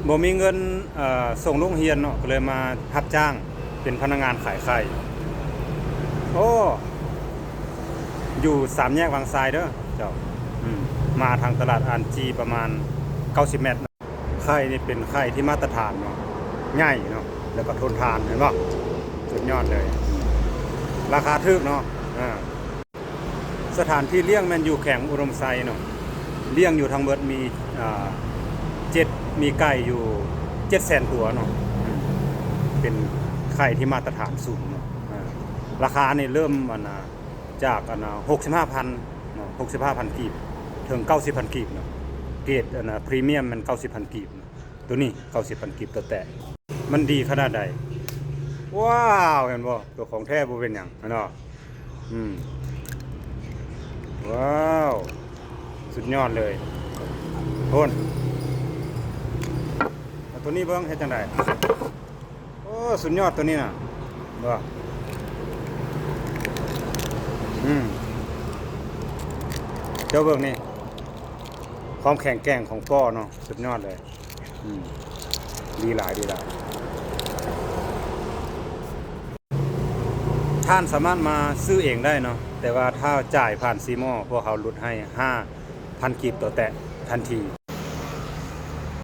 บ่มีเงินส่งโรงเรียนเนาะก็เลยมารับจ้างเป็นพนักงานขายไข่โอ้อยู่สามแยกบางทรายเด้อเจ้ามาทางตลาดอันจีประมาณ90 เมตรไข่นี่เป็นไข่ที่มาตรฐานเนาะง่ายเนาะแล้วก็ทนทานเห็นป่ะสุดยอดเลยราคาถูกเนาะสถานที่เลี้ยงแมนอยู่แข่งอุดมไซเนาะเลี้ยงอยู่ทางเบิดมีมีไก่อยู่700,000 ตัวเนาะเป็นไข่ที่มาตรฐานสูงเนาะราคานี่เริ่มจาก65,000เนาะ65,000 กีบถึง90,000 กีบเนาะเกรดพรีเมียมมัน90,000 กีบตัวนี้90,000 กีบตัวแต่มันดีขนาดใดว้าวเห็นบ่ตัวของแท้บ่เป็นหยังเนาะว้าวสุดยอดเลยโทนตัวนี้เบิ้งเฮ็ดจังไดโอ้สุดยอดตัวนี้น่ะบ่เจ้าเบิ้งนี่ความแข็งแกร่งของป้อเนาะสุดยอดเลยดีหลายท่านสามารถมาซื้อเองได้เนาะแต่ว่าถ้าจ่ายผ่านซีโม่พวกเขาลดให้5,000 กีบต่อแตะทันที